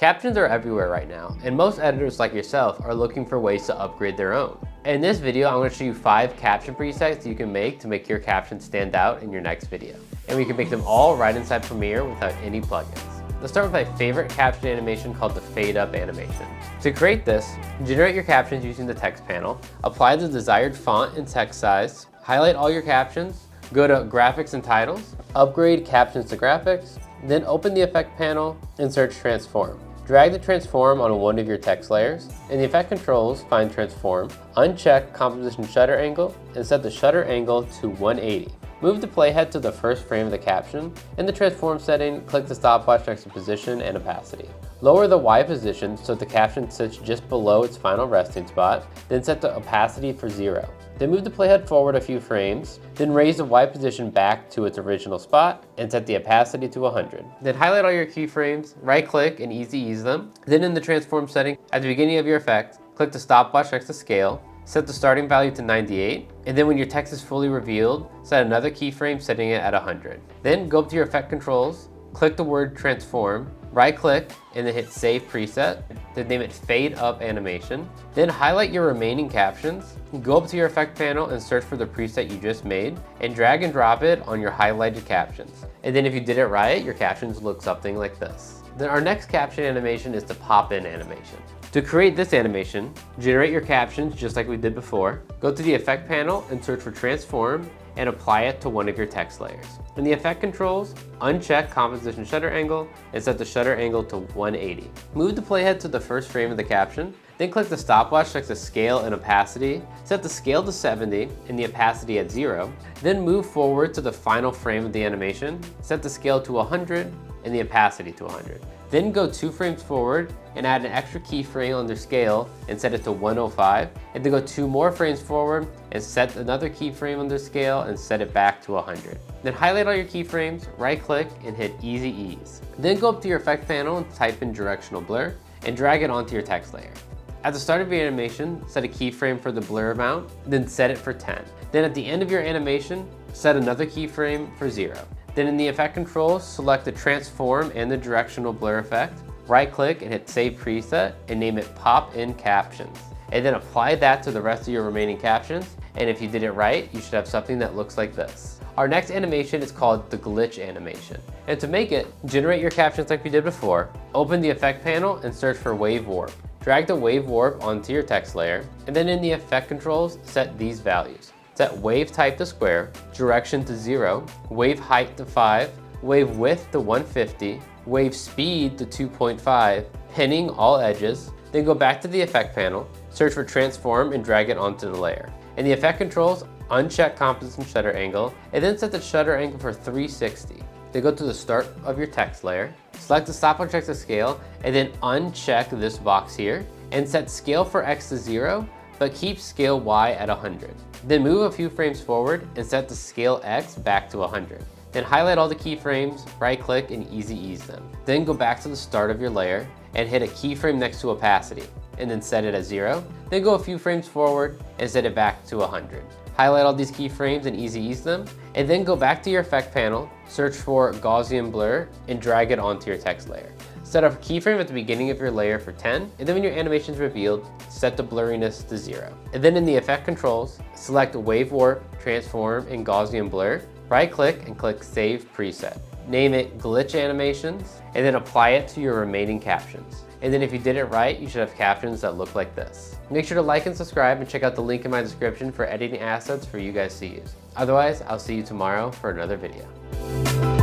Captions are everywhere right now, and most editors like yourself are looking for ways to upgrade their own. In this video, I'm going to show you 5 caption presets you can make to make your captions stand out in your next video. And we can make them all right inside Premiere without any plugins. Let's start with my favorite caption animation called the fade up animation. To create this, generate your captions using the text panel, apply the desired font and text size, highlight all your captions, go to graphics and titles, upgrade captions to graphics, then open the effect panel and search transform. Drag the transform on one of your text layers. In the effect controls, find transform, uncheck composition shutter angle, and set the shutter angle to 180. Move the playhead to the first frame of the caption. In the transform setting, click the stopwatch next to position and opacity. Lower the Y position so the caption sits just below its final resting spot, then set the opacity for 0. Then move the playhead forward a few frames, then raise the Y position back to its original spot and set the opacity to 100. Then highlight all your keyframes, right click and easy ease them. Then in the transform setting, at the beginning of your effect, click the stopwatch next to scale, set the starting value to 98, and then when your text is fully revealed, set another keyframe setting it at 100. Then go up to your effect controls, click the word transform, right click and then hit save preset, then name it fade up animation. Then highlight your remaining captions, go up to your effect panel and search for the preset you just made and drag and drop it on your highlighted captions. And then if you did it right, your captions look something like this. Then our next caption animation is the pop in animation. To create this animation, generate your captions just like we did before, go to the effect panel and search for transform and apply it to one of your text layers. In the effect controls, uncheck composition shutter angle and set the shutter angle to 180. Move the playhead to the first frame of the caption, then click the stopwatch next to scale and opacity, set the scale to 70 and the opacity at 0, then move forward to the final frame of the animation, set the scale to 100 and the opacity to 100. Then go 2 frames forward and add an extra keyframe under scale and set it to 105, and then go 2 more frames forward and set another keyframe under scale and set it back to 100. Then highlight all your keyframes, right click and hit easy ease. Then go up to your effect panel and type in directional blur and drag it onto your text layer. At the start of your animation, set a keyframe for the blur amount, then set it for 10. Then at the end of your animation, set another keyframe for 0. Then in the effect controls, select the transform and the directional blur effect, right click and hit save preset and name it pop in captions. And then apply that to the rest of your remaining captions. And if you did it right, you should have something that looks like this. Our next animation is called the glitch animation. And to make it, generate your captions like we did before, open the effect panel and search for wave warp. Drag the wave warp onto your text layer, and then in the effect controls, set these values. Set wave type to square, direction to 0, wave height to 5, wave width to 150, wave speed to 2.5, pinning all edges, then go back to the effect panel, search for transform and drag it onto the layer. In the effect controls, uncheck composition shutter angle, and then set the shutter angle for 360. Then go to the start of your text layer, select the stopwatch next to scale, and then uncheck this box here, and set scale for X to 0, but keep scale Y at 100. Then move a few frames forward and set the scale X back to 100. Then highlight all the keyframes, right click and easy ease them. Then go back to the start of your layer and hit a keyframe next to opacity and then set it at 0. Then go a few frames forward and set it back to 100. Highlight all these keyframes and easy ease them, and then go back to your effect panel, search for Gaussian blur and drag it onto your text layer. Set a keyframe at the beginning of your layer for 10, and then when your animation is revealed, set the blurriness to 0. And then in the effect controls, select wave warp, transform, and Gaussian blur, right click and click save preset. Name it glitch animations, and then apply it to your remaining captions. And then if you did it right, you should have captions that look like this. Make sure to like and subscribe and check out the link in my description for editing assets for you guys to use. Otherwise, I'll see you tomorrow for another video.